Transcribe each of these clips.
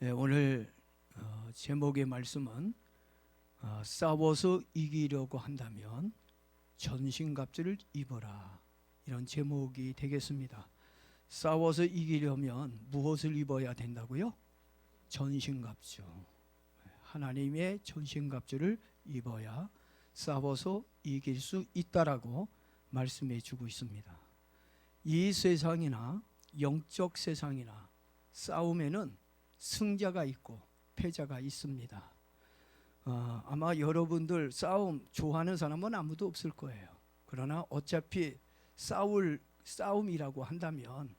오늘 제목의 말씀은 싸워서 이기려고 한다면 전신갑주를 입어라, 이런 제목이 되겠습니다. 싸워서 이기려면 무엇을 입어야 된다고요? 전신갑주, 하나님의 전신갑주를 입어야 싸워서 이길 수 있다라고 말씀해 주고 있습니다. 이 세상이나 영적 세상이나 싸움에는 승자가 있고 패자가 있습니다. 아마 여러분들 싸움 좋아하는 사람은 아무도 없을 거예요. 그러나 어차피 싸움이라고 한다면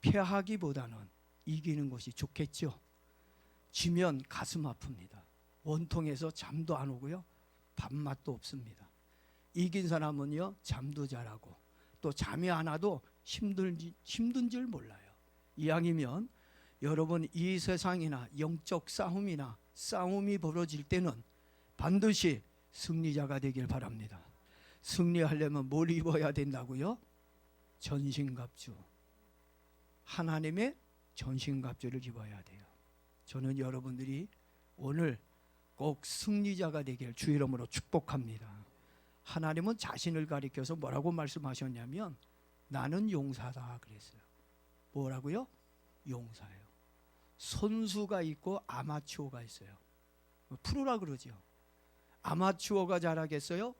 패하기보다는 이기는 것이 좋겠죠. 지면 가슴 아픕니다. 원통해서 잠도 안 오고요, 밥맛도 없습니다. 이긴 사람은요, 잠도 잘하고 또 잠이 안 와도 힘든 줄 몰라요. 이왕이면 여러분, 이 세상이나 영적 싸움이나 싸움이 벌어질 때는 반드시 승리자가 되길 바랍니다. 승리하려면 뭘 입어야 된다고요? 전신갑주, 하나님의 전신갑주를 입어야 돼요. 저는 여러분들이 오늘 꼭 승리자가 되길 주 이름으로 축복합니다. 하나님은 자신을 가리켜서 뭐라고 말씀하셨냐면 나는 용사다 그랬어요. 뭐라고요? 용사예요. 선수가 있고 아마추어가 있어요. 프로라 그러죠. 아마추어가 잘하겠어요?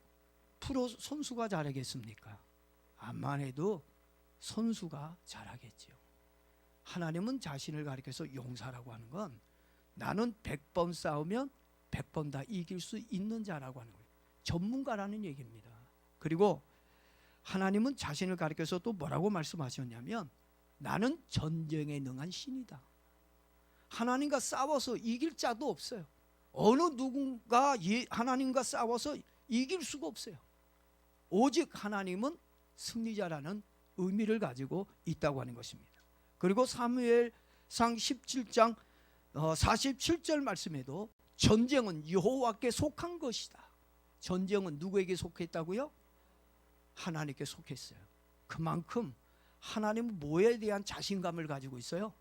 프로 선수가 잘하겠습니까? 암만 해도 선수가 잘하겠죠. 하나님은 자신을 가리켜서 용사라고 하는 건 나는 100번 싸우면 100번 다 이길 수 있는 자라고 하는 거예요. 전문가라는 얘기입니다. 그리고 하나님은 자신을 가리켜서 또 뭐라고 말씀하셨냐면 나는 전쟁에 능한 신이다. 하나님과 싸워서 이길 자도 없어요. 어느 누군가 하나님과 싸워서 이길 수가 없어요. 오직 하나님은 승리자라는 의미를 가지고 있다고 하는 것입니다. 그리고 사무엘상 17장 47절 말씀에도 전쟁은 여호와께 속한 것이다. 전쟁은 누구에게 속했다고요? 하나님께 속했어요. 그만큼 하나님은 뭐에 대한 자신감을 가지고 있어요?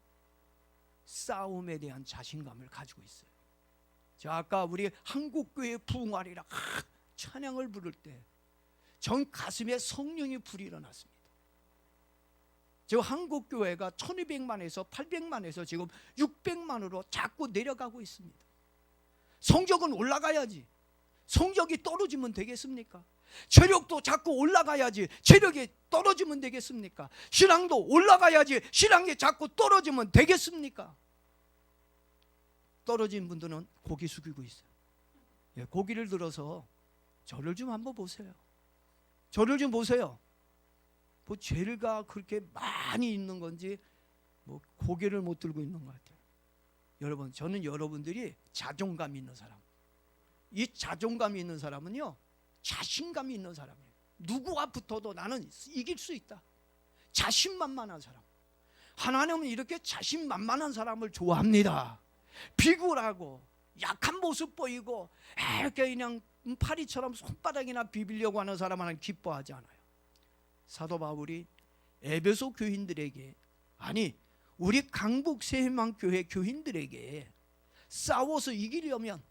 싸움에 대한 자신감을 가지고 있어요. 자, 아까 우리 한국교회 부흥하리라 찬양을 부를 때 전 가슴에 성령이 불이 일어났습니다. 지금 한국교회가 1200만에서 800만에서 지금 600만으로 자꾸 내려가고 있습니다. 성적은 올라가야지. 성적이 떨어지면 되겠습니까? 체력도 자꾸 올라가야지. 체력이 떨어지면 되겠습니까? 신앙도 올라가야지. 신앙이 자꾸 떨어지면 되겠습니까? 떨어진 분들은 고개 숙이고 있어요. 고개를 들어서 저를 좀 한번 보세요. 저를 좀 보세요. 뭐 죄가 그렇게 많이 있는 건지 뭐 고개를 못 들고 있는 것 같아요. 여러분, 저는 여러분들이 자존감이 있는 사람, 이 자존감이 있는 사람은요, 자신감이 있는 사람이에요. 누구와 붙어도 나는 이길 수 있다. 자신만만한 사람. 하나님은 이렇게 자신만만한 사람을 좋아합니다. 비굴하고 약한 모습 보이고 이렇게 그냥 파리처럼 손바닥이나 비비려고 하는 사람은 기뻐하지 않아요. 사도 바울이 에베소 교인들에게, 아니 우리 강북 새해망교회 교인들에게 싸워서 이기려면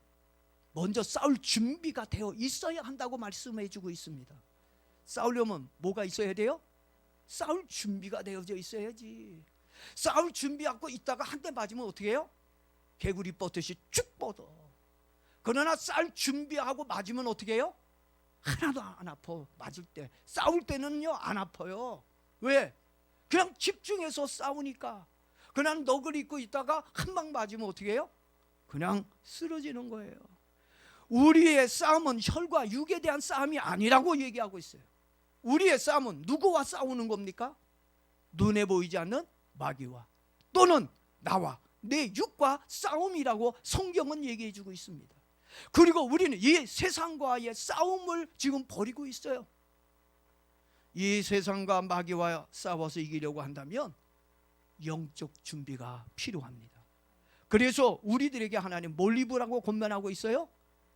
먼저 싸울 준비가 되어 있어야 한다고 말씀해 주고 있습니다. 싸우려면 뭐가 있어야 돼요? 싸울 준비가 되어져 있어야지. 싸울 준비하고 있다가 한 대 맞으면 어떻게 해요? 개구리 뻗듯이 쭉 뻗어. 그러나 싸울 준비하고 맞으면 어떻게 해요? 하나도 안 아파. 맞을 때, 싸울 때는요 안 아파요. 왜? 그냥 집중해서 싸우니까. 그냥 넋을 잃고 있다가 한 방 맞으면 어떻게 해요? 그냥 쓰러지는 거예요. 우리의 싸움은 혈과 육에 대한 싸움이 아니라고 얘기하고 있어요. 우리의 싸움은 누구와 싸우는 겁니까? 눈에 보이지 않는 마귀와, 또는 나와 내 육과 싸움이라고 성경은 얘기해 주고 있습니다. 그리고 우리는 이 세상과의 싸움을 지금 벌이고 있어요. 이 세상과 마귀와 싸워서 이기려고 한다면 영적 준비가 필요합니다. 그래서 우리들에게 하나님 뭘 입으라고 권면하고 있어요?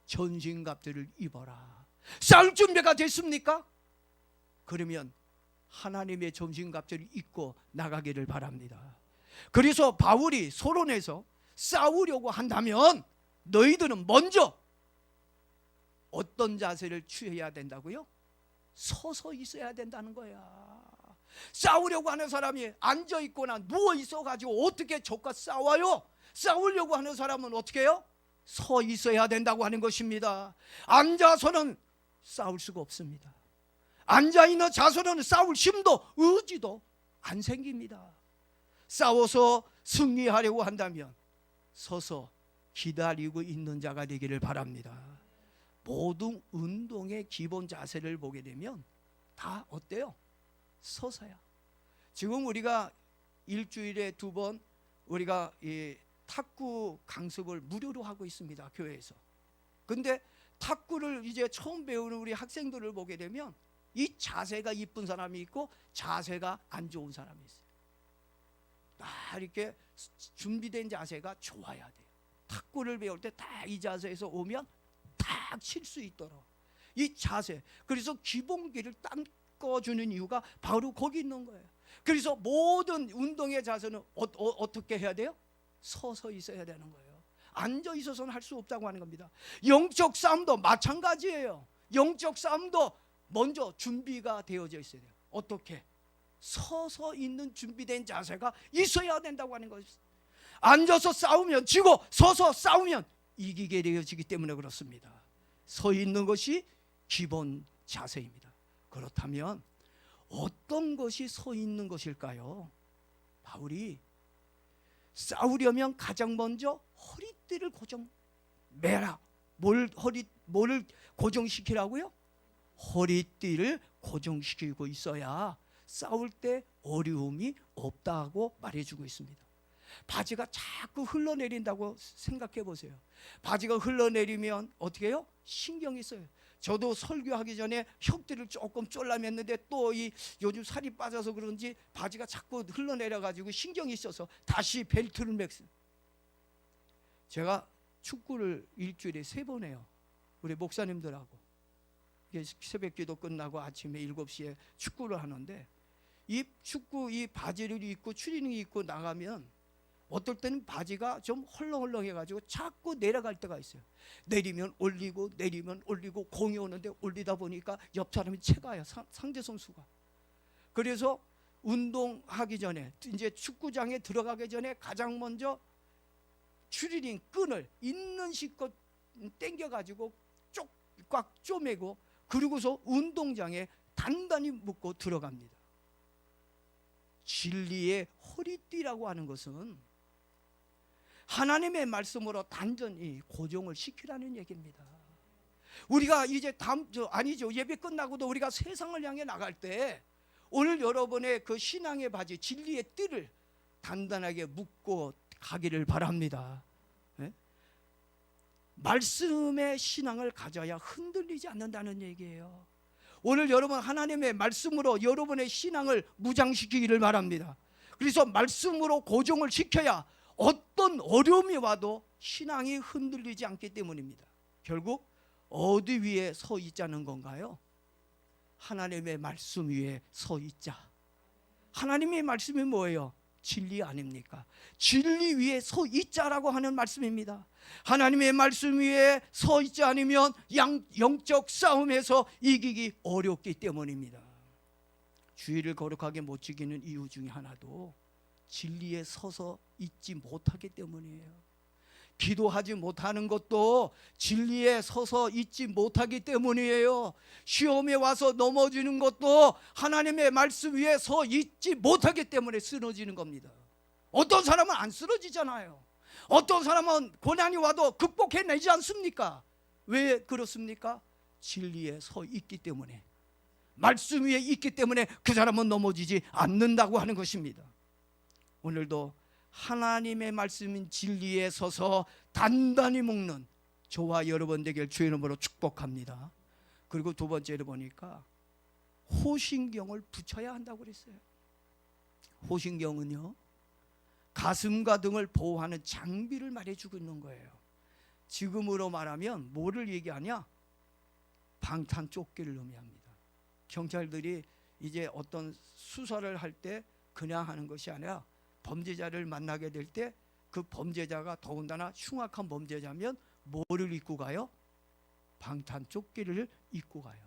전신갑주를 입어라. 싸울 준비가 됐습니까? 그러면 하나님의 전신갑주를 입고 나가기를 바랍니다. 그래서 바울이 소론에서 싸우려고 한다면 너희들은 먼저 어떤 자세를 취해야 된다고요? 서서 있어야 된다는 거야. 싸우려고 하는 사람이 앉아있거나 누워있어가지고 어떻게 적과 싸워요? 싸우려고 하는 사람은 어떻게 해요? 서 있어야 된다고 하는 것입니다. 앉아서는 싸울 수가 없습니다. 앉아있는 자세로는 싸울 힘도 의지도 안 생깁니다. 싸워서 승리하려고 한다면 서서 기다리고 있는 자가 되기를 바랍니다. 모든 운동의 기본 자세를 보게 되면 다 어때요? 서서야. 지금 우리가 일주일에 2번 우리가 이 탁구 강습을 무료로 하고 있습니다, 교회에서. 근데 탁구를 이제 처음 배우는 우리 학생들을 보게 되면 이 자세가 이쁜 사람이 있고 자세가 안 좋은 사람이 있어요. 다 이렇게 준비된 자세가 좋아야 돼요. 탁구를 배울 때 다 이 자세에서 오면 딱 칠 수 있도록 이 자세, 그래서 기본기를 닦아주는 이유가 바로 거기 있는 거예요. 그래서 모든 운동의 자세는 어떻게 해야 돼요? 서서 있어야 되는 거예요. 앉아 있어서는 할 수 없다고 하는 겁니다. 영적 싸움도 마찬가지예요. 영적 싸움도 먼저 준비가 되어져 있어야 돼요. 어떻게? 서서 있는 준비된 자세가 있어야 된다고 하는 것입니다. 앉아서 싸우면 지고 서서 싸우면 이기게 되어지기 때문에 그렇습니다. 서 있는 것이 기본 자세입니다. 그렇다면 어떤 것이 서 있는 것일까요? 바울이 싸우려면 가장 먼저 허리띠를 고정매라. 뭐를 고정시키라고요? 허리띠를 고정시키고 있어야 싸울 때 어려움이 없다고 말해주고 있습니다. 바지가 자꾸 흘러내린다고 생각해 보세요. 바지가 흘러내리면 어떻게 해요? 신경이 써요. 저도 설교하기 전에 혁띠를 조금 쫄라맸는데 또 이 요즘 살이 빠져서 그런지 바지가 자꾸 흘러내려가지고 신경이 있어서 다시 벨트를 맸어요. 제가 축구를 일주일에 3번 해요. 우리 목사님들하고 새벽기도 끝나고 아침에 7시에 축구를 하는데 이 축구 이 바지를 입고 추리닝 입고 나가면 어떨 때는 바지가 좀 헐렁헐렁해가지고 자꾸 내려갈 때가 있어요. 내리면 올리고 내리면 올리고 공이 오는데 올리다 보니까 옆 사람이 채가요. 상대 선수가. 그래서 운동하기 전에 이제 축구장에 들어가기 전에 가장 먼저 추리닝 끈을 있는 실컷 당겨가지고 꽉 쪼매고 그리고서 운동장에 단단히 묶고 들어갑니다. 진리의 허리띠라고 하는 것은 하나님의 말씀으로 단전히 고정을 시키라는 얘기입니다. 우리가 이제 예배 끝나고도 우리가 세상을 향해 나갈 때 오늘 여러분의 그 신앙의 바지 진리의 띠를 단단하게 묶고 가기를 바랍니다. 네? 말씀의 신앙을 가져야 흔들리지 않는다는 얘기예요. 오늘 여러분 하나님의 말씀으로 여러분의 신앙을 무장시키기를 바랍니다. 그래서 말씀으로 고정을 시켜야 어떤 어려움이 와도 신앙이 흔들리지 않기 때문입니다. 결국 어디 위에 서 있자는 건가요? 하나님의 말씀 위에 서 있자. 하나님의 말씀이 뭐예요? 진리 아닙니까? 진리 위에 서 있자라고 하는 말씀입니다. 하나님의 말씀 위에 서 있지 않으면 영적 싸움에서 이기기 어렵기 때문입니다. 주의를 거룩하게 못 지키는 이유 중에 하나도 진리에 서서 있지 못하기 때문이에요. 기도하지 못하는 것도 진리에 서서 있지 못하기 때문이에요. 시험에 와서 넘어지는 것도 하나님의 말씀 위에 서 있지 못하기 때문에 쓰러지는 겁니다. 어떤 사람은 안 쓰러지잖아요. 어떤 사람은 고난이 와도 극복해내지 않습니까? 왜 그렇습니까? 진리에 서 있기 때문에, 말씀 위에 있기 때문에 그 사람은 넘어지지 않는다고 하는 것입니다. 오늘도 하나님의 말씀인 진리에 서서 단단히 묶는 저와 여러분 되길 주의 이름으로 축복합니다. 그리고 두 번째로 보니까 호신경을 붙여야 한다고 그랬어요. 호신경은요, 가슴과 등을 보호하는 장비를 말해주고 있는 거예요. 지금으로 말하면 뭐를 얘기하냐? 방탄조끼를 의미합니다. 경찰들이 이제 어떤 수사를 할 때 그냥 하는 것이 아니라 범죄자를 만나게 될 때 그 범죄자가 더군다나 흉악한 범죄자면 뭐를 입고 가요? 방탄조끼를 입고 가요.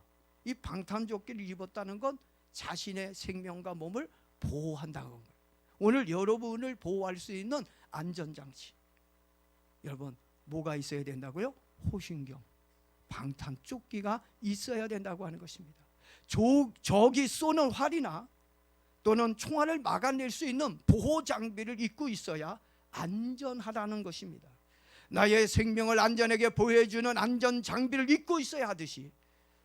이 방탄조끼를 입었다는 건 자신의 생명과 몸을 보호한다는 거예요. 오늘 여러분을 보호할 수 있는 안전장치, 여러분 뭐가 있어야 된다고요? 호신경, 방탄조끼가 있어야 된다고 하는 것입니다. 적이 쏘는 활이나 또는 총알을 막아낼 수 있는 보호장비를 입고 있어야 안전하다는 것입니다. 나의 생명을 안전하게 보호해주는 안전장비를 입고 있어야 하듯이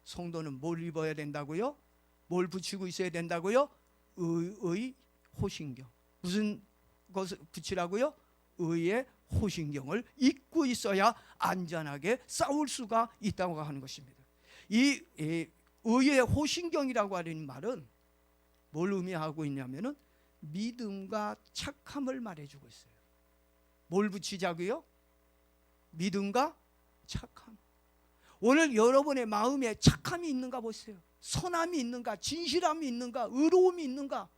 성도는 뭘 입어야 된다고요? 뭘 붙이고 있어야 된다고요? 의의 호신경. 무슨 것을 붙이라고요? 의의 호신경을 입고 있어야 안전하게 싸울 수가 있다고 하는 것입니다. 이 의의 호신경이라고 하는 말은 뭘 의미하고 있냐면은 믿음과 착함을 말해주고 있어요. 뭘 붙이자고요? 믿음과 착함. 오늘 여러분의 마음에 착함이 있는가 보세요. 선함이 있는가, 진실함이 있는가, 의로움이 있는가.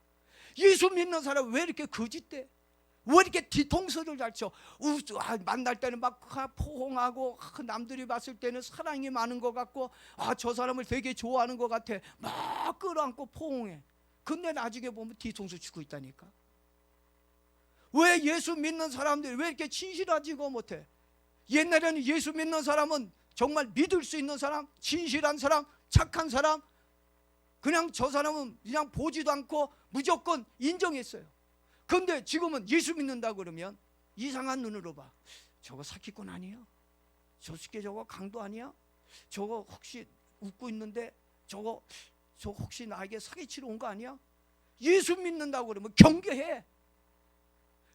예수 믿는 사람 왜 이렇게 거짓대? 왜 이렇게 뒤통수를 잘 쳐? 만날 때는 막 포옹하고 남들이 봤을 때는 사랑이 많은 것 같고 저 사람을 되게 좋아하는 것 같아. 막 끌어안고 포옹해. 근데 나중에 보면 뒤통수 치고 있다니까. 왜 예수 믿는 사람들이 왜 이렇게 진실하지가 못해? 옛날에는 예수 믿는 사람은 정말 믿을 수 있는 사람, 진실한 사람, 착한 사람, 그냥 저 사람은 그냥 보지도 않고 무조건 인정했어요. 그런데 지금은 예수 믿는다 그러면 이상한 눈으로 봐. 저거 사기꾼 아니야? 저 새끼 저거 강도 아니야? 저거 혹시 웃고 있는데 저거 혹시 나에게 사기치러 온 거 아니야? 예수 믿는다고 그러면 경계해.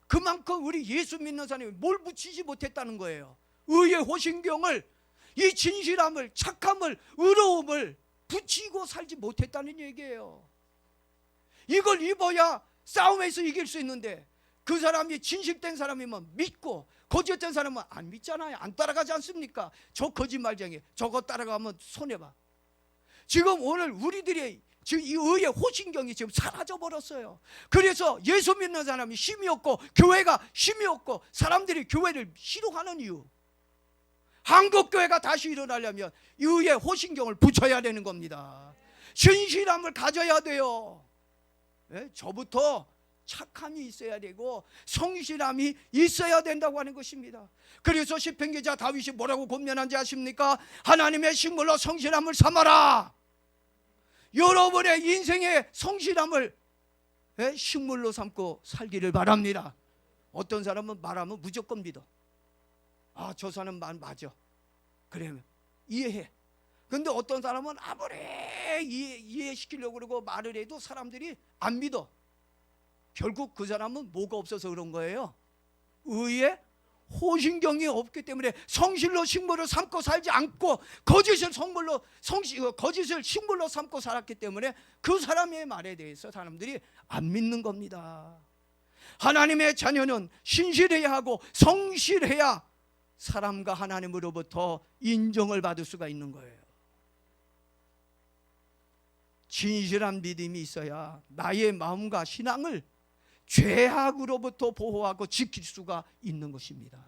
그만큼 우리 예수 믿는 사람이 뭘 붙이지 못했다는 거예요. 의의 호신경을, 이 진실함을, 착함을, 의로움을 붙이고 살지 못했다는 얘기예요. 이걸 입어야 싸움에서 이길 수 있는데, 그 사람이 진실된 사람이면 믿고 거짓된 사람은 안 믿잖아요. 안 따라가지 않습니까? 저 거짓말쟁이 저거 따라가면 손해봐. 지금 오늘 우리들의 지금 이 의의 호신경이 지금 사라져 버렸어요. 그래서 예수 믿는 사람이 힘이 없고 교회가 힘이 없고 사람들이 교회를 싫어하는 이유, 한국교회가 다시 일어나려면 이 의의 호신경을 붙여야 되는 겁니다. 진실함을 가져야 돼요. 네? 저부터 착함이 있어야 되고 성실함이 있어야 된다고 하는 것입니다. 그래서 시편 기자 다윗이 뭐라고 권면한지 아십니까? 하나님의 식물로 성실함을 삼아라. 여러분의 인생의 성실함을 식물로 삼고 살기를 바랍니다. 어떤 사람은 말하면 무조건 믿어. 저 사람 말 맞아. 그러면 이해해. 근데 어떤 사람은 아무리 이해시키려고 그러고 말을 해도 사람들이 안 믿어. 결국 그 사람은 뭐가 없어서 그런 거예요? 의의 호신경이 없기 때문에 성실로 식물을 삼고 살지 않고 거짓을 식물로 삼고 살았기 때문에 그 사람의 말에 대해서 사람들이 안 믿는 겁니다. 하나님의 자녀는 신실해야 하고 성실해야 사람과 하나님으로부터 인정을 받을 수가 있는 거예요. 진실한 믿음이 있어야 나의 마음과 신앙을 죄악으로부터 보호하고 지킬 수가 있는 것입니다.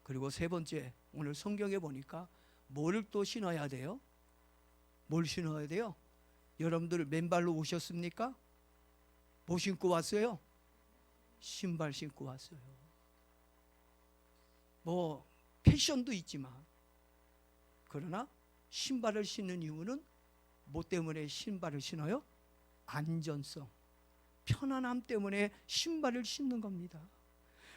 그리고 세 번째, 오늘 성경에 보니까 뭐를 또 신어야 돼요? 뭘 신어야 돼요? 여러분들 맨발로 오셨습니까? 뭐 신고 왔어요? 신발 신고 왔어요. 뭐 패션도 있지만, 그러나 신발을 신는 이유는 뭐 때문에 신발을 신어요? 안전성, 편안함 때문에 신발을 신는 겁니다.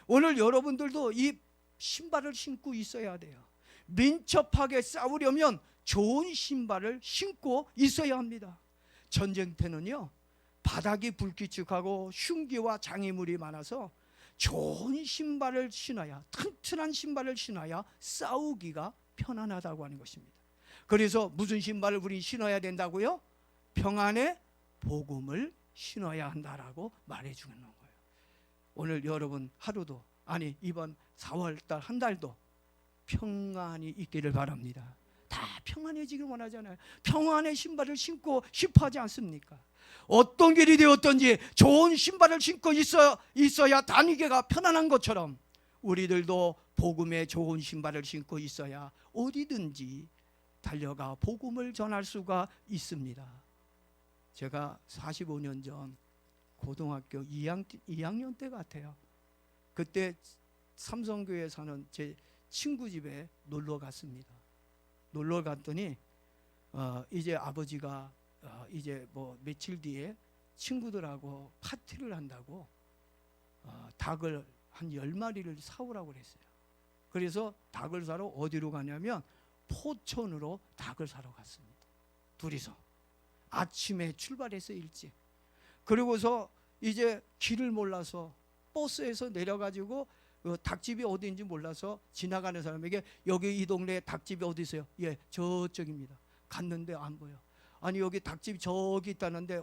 오늘 여러분들도 이 신발을 신고 있어야 돼요. 민첩하게 싸우려면 좋은 신발을 신고 있어야 합니다. 전쟁 때는요, 바닥이 불규칙하고 흉기와 장애물이 많아서 좋은 신발을 신어야, 튼튼한 신발을 신어야 싸우기가 편안하다고 하는 것입니다. 그래서 무슨 신발을 우리 신어야 된다고요? 평안의 복음을 신어야 한다라고 말해주는 거예요. 오늘 여러분 하루도, 아니 이번 4월달 한 달도 평안이 있기를 바랍니다. 다 평안해지길 원하잖아요. 평안의 신발을 신고 싶어 하지 않습니까? 어떤 길이 되었든지 좋은 신발을 신고 있어야 다니기가 편안한 것처럼 우리들도 복음의 좋은 신발을 신고 있어야 어디든지 달려가 복음을 전할 수가 있습니다. 제가 45년 전 고등학교 2학년 때 같아요. 그때 삼성교회에 사는 제 친구 집에 놀러 갔습니다. 놀러 갔더니 이제 아버지가 이제 뭐 며칠 뒤에 친구들하고 파티를 한다고 닭을 한 10마리를 사오라고 그랬어요. 그래서 닭을 사러 어디로 가냐면 포천으로 닭을 사러 갔습니다. 둘이서 아침에 출발해서 일찍. 그리고서 이제 길을 몰라서 버스에서 내려가지고 닭집이 어디인지 몰라서 지나가는 사람에게 여기 이 동네에 닭집이 어디 있어요? 예, 저쪽입니다. 갔는데 안 보여. 아니 여기 닭집이 저기 있다는데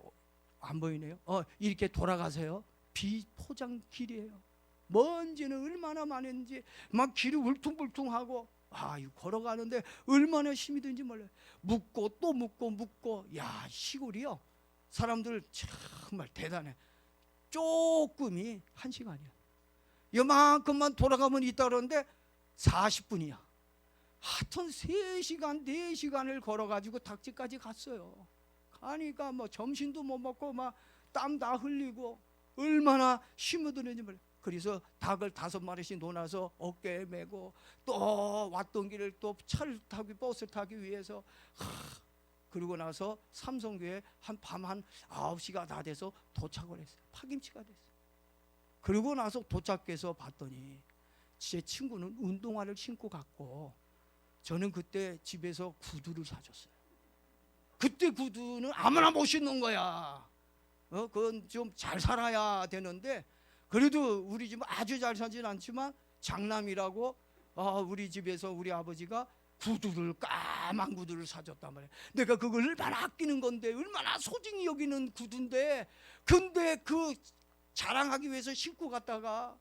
안 보이네요. 이렇게 돌아가세요. 비포장 길이에요. 먼지는 얼마나 많은지 막 길이 울퉁불퉁하고 이거 걸어가는데 얼마나 힘이 드는지 몰라요. 묻고 또 묻고 야, 시골이요. 사람들 정말 대단해. 조금이 1시간이야. 이만큼만 돌아가면 있다 그러는데 40분이야. 하여튼 3시간 4시간을 걸어가지고 닭집까지 갔어요. 가니까 뭐 점심도 못 먹고 막 땀 다 흘리고 얼마나 힘이 드는지 몰라요. 그래서 닭을 5마리씩 놓아서 어깨에 메고 또 왔던 길을 또 차를 타기 버스를 타기 위해서 그러고 나서 삼성교에 밤 한 9시가 다 돼서 도착을 했어요. 파김치가 됐어요. 그러고 나서 도착해서 봤더니 제 친구는 운동화를 신고 갔고 저는 그때 집에서 구두를 사줬어요. 그때 구두는 아무나 못 신는 거야. 그건 좀 잘 살아야 되는데 그래도 우리 집은 아주 잘 사진 않지만 장남이라고 우리 집에서 우리 아버지가 구두를 까만 구두를 사줬단 말이에요. 내가 그걸 얼마나 아끼는 건데 얼마나 소중히 여기는 구두인데 근데 그 자랑하기 위해서 신고 갔다가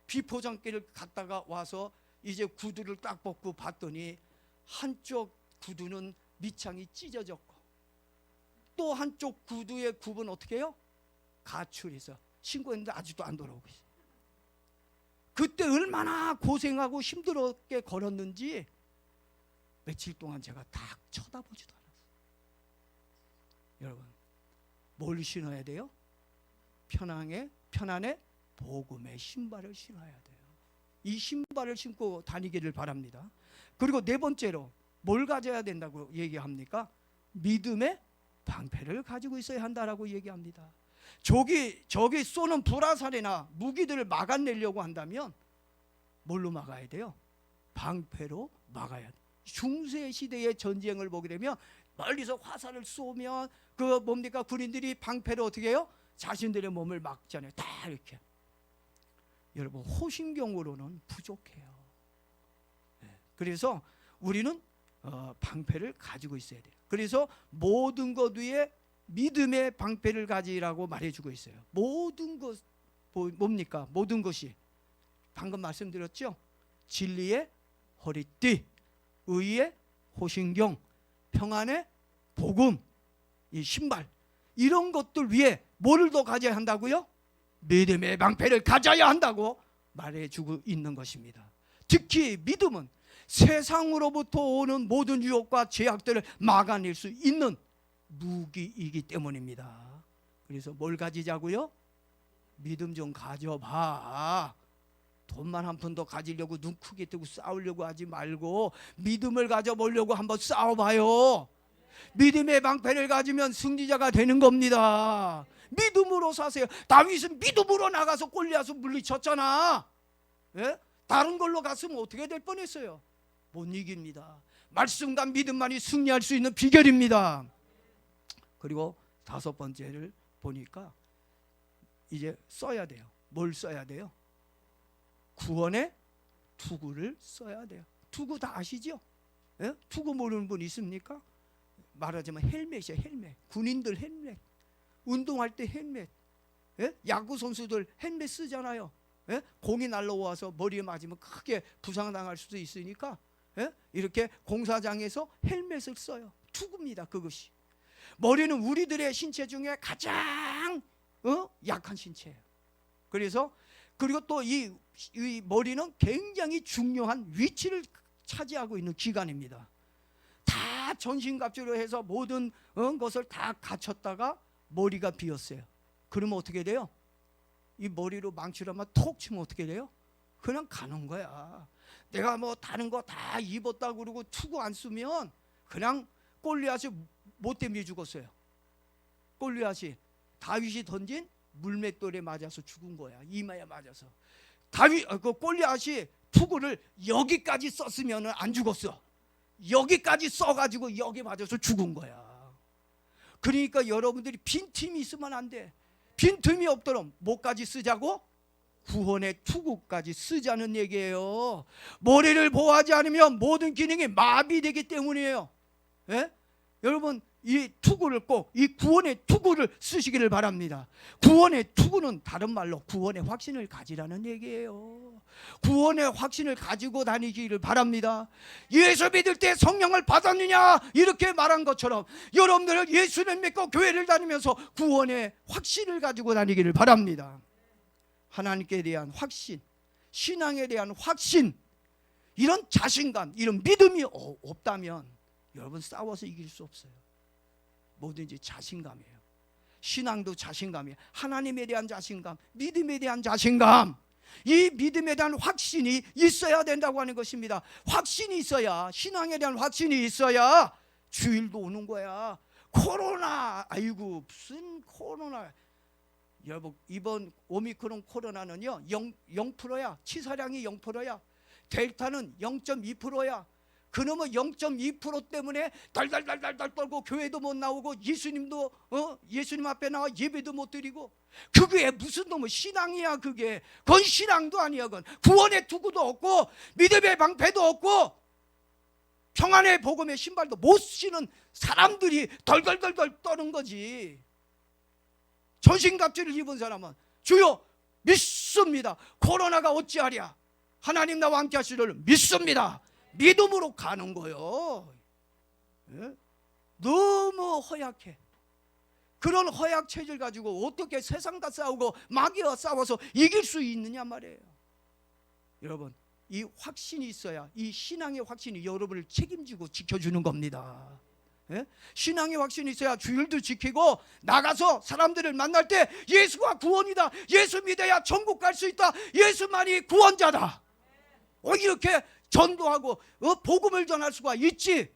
비포장길을 갔다가 와서 이제 구두를 딱 벗고 봤더니 한쪽 구두는 밑창이 찢어졌고 또 한쪽 구두의 굽은 어떻게 해요? 가출해서 신고했는데 아직도 안 돌아오고 있어요. 그때 얼마나 고생하고 힘들었게 걸었는지 며칠 동안 제가 딱 쳐다보지도 않았어요. 여러분, 뭘 신어야 돼요? 편안에 복음의 신발을 신어야 돼요. 이 신발을 신고 다니기를 바랍니다. 그리고 네 번째로 뭘 가져야 된다고 얘기합니까? 믿음의 방패를 가지고 있어야 한다라고 얘기합니다. 저기 쏘는 불화살이나 무기들을 막아내려고 한다면 뭘로 막아야 돼요? 방패로 막아야 돼요. 중세 시대의 전쟁을 보게 되면 멀리서 화살을 쏘면 그 뭡니까? 군인들이 방패로 어떻게 해요? 자신들의 몸을 막잖아요. 다 이렇게. 여러분, 호신경으로는 부족해요. 그래서 우리는 방패를 가지고 있어야 돼요. 그래서 모든 것 위에 믿음의 방패를 가지라고 말해주고 있어요. 모든 것 뭡니까? 모든 것이 방금 말씀드렸죠. 진리의 허리띠, 의의 호신경, 평안의 복음, 이 신발, 이런 것들 위에 뭐를 더 가져야 한다고요? 믿음의 방패를 가져야 한다고 말해주고 있는 것입니다. 특히 믿음은 세상으로부터 오는 모든 유혹과 제약들을 막아낼 수 있는 무기이기 때문입니다. 그래서 뭘 가지자고요? 믿음 좀 가져봐. 돈만 한 푼 더 가지려고 눈 크게 뜨고 싸우려고 하지 말고 믿음을 가져보려고 한번 싸워봐요. 믿음의 방패를 가지면 승리자가 되는 겁니다. 믿음으로 사세요. 다윗은 믿음으로 나가서 골리앗을 물리쳤잖아. 예? 다른 걸로 갔으면 어떻게 될 뻔했어요? 못 이깁니다. 말씀과 믿음만이 승리할 수 있는 비결입니다. 그리고 5번째를 보니까 이제 써야 돼요. 뭘 써야 돼요? 구원의 투구를 써야 돼요. 투구 다 아시죠? 예? 투구 모르는 분 있습니까? 말하자면 헬멧이에요. 헬멧. 군인들 헬멧. 운동할 때 헬멧. 예? 야구 선수들 헬멧 쓰잖아요. 예? 공이 날라와서 머리에 맞으면 크게 부상당할 수도 있으니까 예? 이렇게 공사장에서 헬멧을 써요. 투구입니다. 그것이. 머리는 우리들의 신체 중에 가장 약한 신체예요. 그리고 또 이 머리는 굉장히 중요한 위치를 차지하고 있는 기관입니다. 다 전신갑주로 해서 모든 것을 다 갖췄다가 머리가 비었어요. 그러면 어떻게 돼요? 이 머리로 망치로 한번 톡 치면 어떻게 돼요? 그냥 가는 거야. 내가 뭐 다른 거 다 입었다고 그러고 투구 안 쓰면 그냥 골리앗이 못 때문에 죽었어요. 골리앗이 다윗이 던진 물맷돌에 맞아서 죽은 거야. 이마에 맞아서. 그 골리앗이 투구를 여기까지 썼으면 안 죽었어. 여기까지 써가지고 여기 맞아서 죽은 거야. 그러니까 여러분들이 빈틈이 있으면 안 돼. 빈틈이 없도록 뭐까지 쓰자고? 구원의 투구까지 쓰자는 얘기예요. 머리를 보호하지 않으면 모든 기능이 마비되기 때문이에요. 예? 여러분 이 투구를 꼭 이 구원의 투구를 쓰시기를 바랍니다. 구원의 투구는 다른 말로 구원의 확신을 가지라는 얘기예요. 구원의 확신을 가지고 다니기를 바랍니다. 예수 믿을 때 성령을 받았느냐 이렇게 말한 것처럼 여러분들은 예수를 믿고 교회를 다니면서 구원의 확신을 가지고 다니기를 바랍니다. 하나님께 대한 확신, 신앙에 대한 확신, 이런 자신감, 이런 믿음이 없다면 여러분 싸워서 이길 수 없어요. 뭐든지 자신감이에요. 신앙도 자신감이에요. 하나님에 대한 자신감, 믿음에 대한 자신감, 이 믿음에 대한 확신이 있어야 된다고 하는 것입니다. 확신이 있어야, 신앙에 대한 확신이 있어야 주일도 오는 거야. 코로나, 아이고 무슨 코로나. 여러분 이번 오미크론 코로나는요 0%야. 치사량이 0%야. 델타는 0.2%야. 그놈의 0.2% 때문에 달달달달달 떨고 교회도 못 나오고 예수님도 예수님 앞에 나와 예배도 못 드리고, 그게 무슨 놈의 신앙이야. 그건 신앙도 아니야. 그건 구원의 투구도 없고 믿음의 방패도 없고 평안의 복음의 신발도 못 신은 사람들이 덜덜덜덜 떠는 거지. 전신갑주를 입은 사람은 주여 믿습니다. 코로나가 어찌하랴. 하나님 나와 함께 하시리를 믿습니다. 믿음으로 가는 거요. 예? 너무 허약해. 그런 허약 체질 가지고 어떻게 세상과 싸우고 마귀와 싸워서 이길 수 있느냐 말이에요. 여러분 이 확신이 있어야, 이 신앙의 확신이 여러분을 책임지고 지켜주는 겁니다. 예? 신앙의 확신이 있어야 주일도 지키고 나가서 사람들을 만날 때 예수가 구원이다, 예수 믿어야 천국 갈 수 있다, 예수만이 구원자다, 이렇게 전도하고 복음을 전할 수가 있지.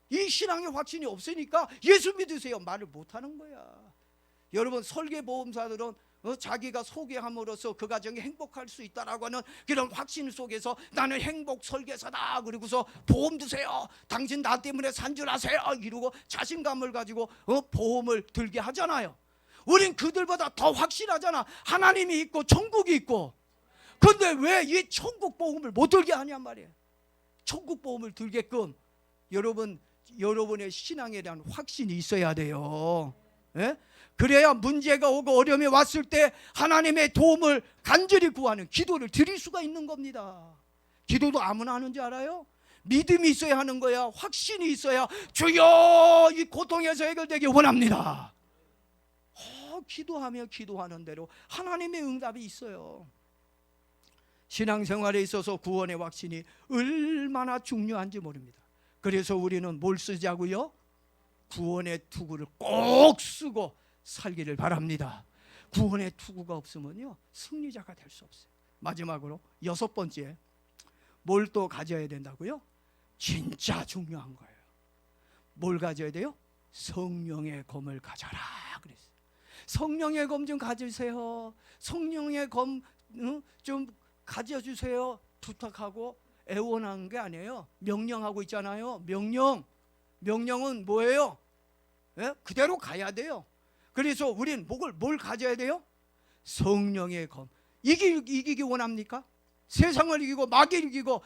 이 신앙의 확신이 없으니까 예수 믿으세요 말을 못하는 거야. 여러분 설계보험사들은 자기가 소개함으로써 그 가정이 행복할 수 있다라고 하는 그런 확신 속에서 나는 행복 설계사다 그러고서 보험 드세요, 당신 나 때문에 산줄하세요 이러고 자신감을 가지고 보험을 들게 하잖아요. 우린 그들보다 더 확실하잖아. 하나님이 있고 천국이 있고. 근데 왜 이 천국 보험을 못 들게 하냔 말이에요. 천국 보험을 들게끔 여러분의 신앙에 대한 확신이 있어야 돼요. 예? 그래야 문제가 오고 어려움이 왔을 때 하나님의 도움을 간절히 구하는 기도를 드릴 수가 있는 겁니다. 기도도 아무나 하는 줄 알아요? 믿음이 있어야 하는 거야. 확신이 있어야 주여 이 고통에서 해결되기 원합니다. 기도하며 기도하는 대로 하나님의 응답이 있어요. 신앙생활에 있어서 구원의 확신이 얼마나 중요한지 모릅니다. 그래서 우리는 뭘 쓰자고요? 구원의 투구를 꼭 쓰고 살기를 바랍니다. 구원의 투구가 없으면요 승리자가 될 수 없어요. 마지막으로 6번째, 뭘 또 가져야 된다고요? 진짜 중요한 거예요. 뭘 가져야 돼요? 성령의 검을 가져라 그랬어요. 성령의 검 좀 가지세요. 성령의 검 좀 가져주세요 부탁하고 애원한 게 아니에요. 명령하고 있잖아요. 명령은 뭐예요? 예? 그대로 가야 돼요. 그래서 우린 뭘 가져야 돼요? 성령의 검. 이기기 원합니까? 세상을 이기고 마귀를 이기고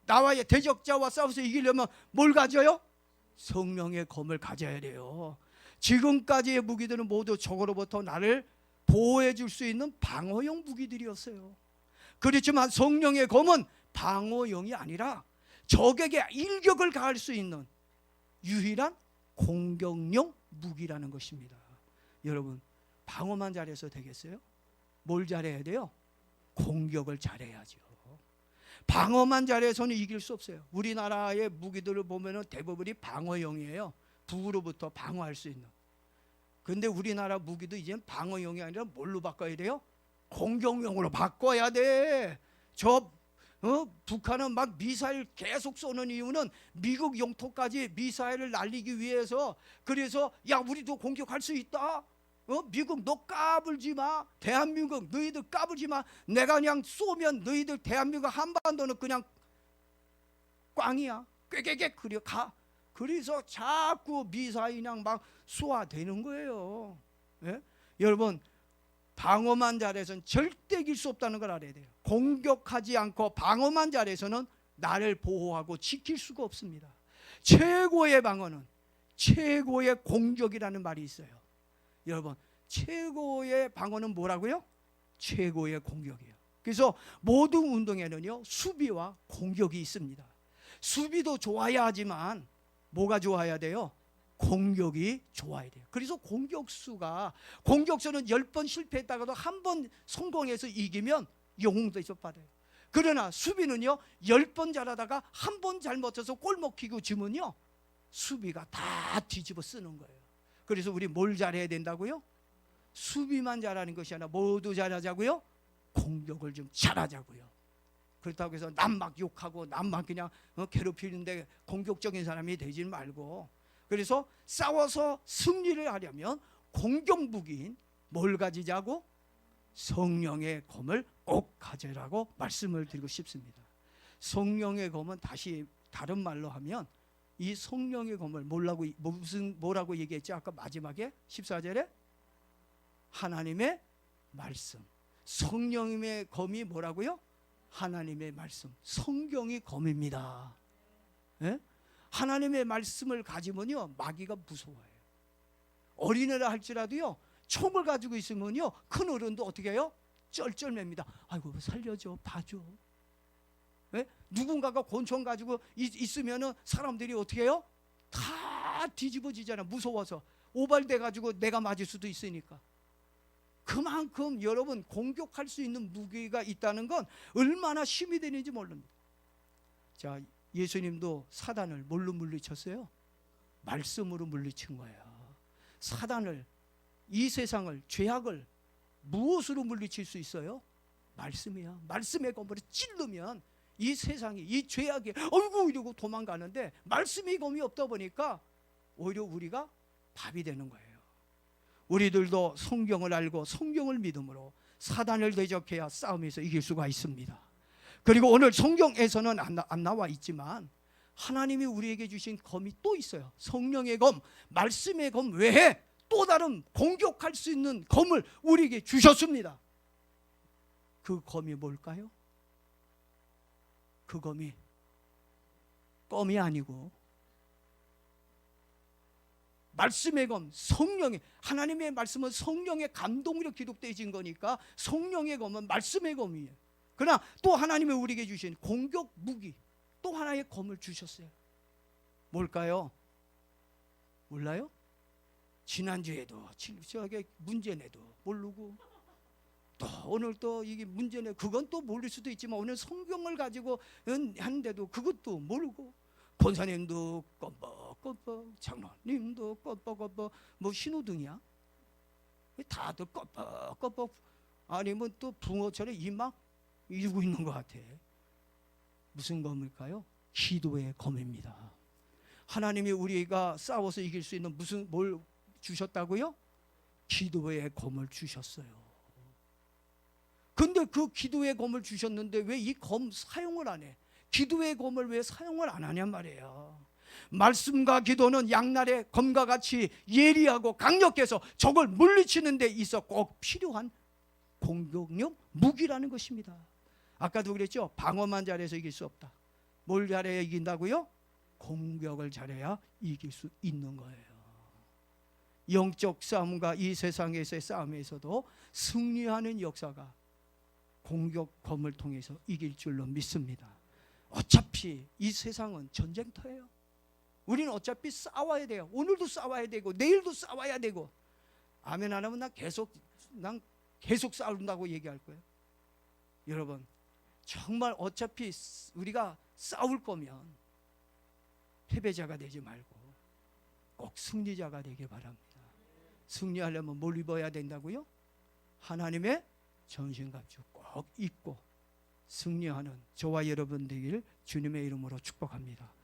나와의 대적자와 싸워서 이기려면 뭘 가져요? 성령의 검을 가져야 돼요. 지금까지의 무기들은 모두 적으로부터 나를 보호해 줄 수 있는 방어용 무기들이었어요. 그렇지만 성령의 검은 방어용이 아니라 적에게 일격을 가할 수 있는 유일한 공격용 무기라는 것입니다. 여러분, 방어만 잘해서 되겠어요? 뭘 잘해야 돼요? 공격을 잘해야죠. 방어만 잘해서는 이길 수 없어요. 우리나라의 무기들을 보면 대부분이 방어용이에요. 북으로부터 방어할 수 있는. 근데 우리나라 무기도 이제 방어용이 아니라 뭘로 바꿔야 돼요? 공격용으로 바꿔야 돼. 북한은 막 미사일 계속 쏘는 이유는 미국 영토까지 미사일을 날리기 위해서. 그래서 야, 우리도 공격할 수 있다. 미국 너 까불지 마. 대한민국 너희들 까불지 마. 내가 그냥 쏘면 너희들 대한민국 한반도는 그냥 꽝이야. 꾀꾀꾀 그려 가. 그래서 자꾸 미사일 그냥 막 쏘아대는 거예요. 예? 여러분, 방어만 잘해서는 절대 이길 수 없다는 걸 알아야 돼요. 공격하지 않고 방어만 잘해서는 나를 보호하고 지킬 수가 없습니다. 최고의 방어는 최고의 공격이라는 말이 있어요. 여러분, 최고의 방어는 뭐라고요? 최고의 공격이에요. 그래서 모든 운동에는요, 수비와 공격이 있습니다. 수비도 좋아야 하지만 뭐가 좋아야 돼요? 공격이 좋아야 돼요. 그래서 공격수는 10번 실패했다가도 한 번 성공해서 이기면 영웅도 받아요. 그러나 수비는요, 10번 잘하다가 한 번 잘못해서 골 먹히고 지면요, 수비가 다 뒤집어 쓰는 거예요. 그래서 우리 뭘 잘해야 된다고요? 수비만 잘하는 것이 아니라 모두 잘하자고요? 공격을 좀 잘하자고요. 그렇다고 해서 남 막 욕하고 남 막 그냥 괴롭히는데 공격적인 사람이 되지 말고, 그래서 싸워서 승리를 하려면 공격 무기인 뭘 가지자고? 성령의 검을 꼭 가지라고 말씀을 드리고 싶습니다. 성령의 검은 다시 다른 말로 하면 이 성령의 검을 뭐라고 얘기했지? 아까 마지막에 14절에 하나님의 말씀. 성령의 검이 뭐라고요? 하나님의 말씀. 성경이 검입니다. 예? 하나님의 말씀을 가지면요, 마귀가 무서워해요. 어린애라 할지라도요, 총을 가지고 있으면요, 큰 어른도 어떻게 해요? 쩔쩔맵니다. 아이고, 살려줘, 봐줘. 예? 누군가가 권총 가지고 있으면은 사람들이 어떻게 해요? 다 뒤집어지잖아. 무서워서 오발돼 가지고 내가 맞을 수도 있으니까. 그만큼 여러분, 공격할 수 있는 무기가 있다는 건 얼마나 힘이 되는지 모릅니다. 자, 예수님도 사단을 뭘로 물리쳤어요? 말씀으로 물리친 거예요. 사단을, 이 세상을, 죄악을 무엇으로 물리칠 수 있어요? 말씀이야. 말씀의 검으로 찔르면 이 세상이, 이 죄악이 어이구 이러고 도망가는데, 말씀이 검이 없다 보니까 오히려 우리가 밥이 되는 거예요. 우리들도 성경을 알고 성경을 믿음으로 사단을 대적해야 싸움에서 이길 수가 있습니다. 그리고 오늘 성경에서는 안 나와 있지만 하나님이 우리에게 주신 검이 또 있어요. 성령의 검, 말씀의 검 외에 또 다른 공격할 수 있는 검을 우리에게 주셨습니다. 그 검이 뭘까요? 그 검이 껌이 아니고 말씀의 검, 성령의, 하나님의 말씀은 성령의 감동으로 기록되어진 거니까 성령의 검은 말씀의 검이에요. 그러나 또 하나님이 우리에게 주신 공격 무기, 또 하나의 검을 주셨어요. 뭘까요? 몰라요? 지난주에도 저게 문제내도 모르고, 또 오늘 또 이게 문제내, 그건 또 모를 수도 있지만 오늘 성경을 가지고 하는데도 그것도 모르고, 권사님도 껌뻑껌뻑, 장로님도 껌뻑껌뻑, 뭐 신호등이야? 다들 껌뻑껌뻑, 아니면 또 붕어처럼 입막 이러고 있는 것 같아. 무슨 검일까요? 기도의 검입니다. 하나님이 우리가 싸워서 이길 수 있는 뭘 주셨다고요? 기도의 검을 주셨어요. 근데 그 기도의 검을 주셨는데 왜 이 검 사용을 안 해? 기도의 검을 왜 사용을 안 하냔 말이에요. 말씀과 기도는 양날의 검과 같이 예리하고 강력해서 적을 물리치는 데 있어 꼭 필요한 공격용 무기라는 것입니다. 아까도 그랬죠? 방어만 잘해서 이길 수 없다. 뭘 잘해야 이긴다고요? 공격을 잘해야 이길 수 있는 거예요. 영적 싸움과 이 세상에서의 싸움에서도 승리하는 역사가 공격검을 통해서 이길 줄로 믿습니다. 어차피 이 세상은 전쟁터예요. 우리는 어차피 싸워야 돼요. 오늘도 싸워야 되고 내일도 싸워야 되고. 아멘 안 하면 난 계속 싸운다고 얘기할 거예요. 여러분, 정말 어차피 우리가 싸울 거면 패배자가 되지 말고 꼭 승리자가 되길 바랍니다. 승리하려면 뭘 입어야 된다고요? 하나님의 전신갑주 꼭 입고 승리하는 저와 여러분 되길 주님의 이름으로 축복합니다.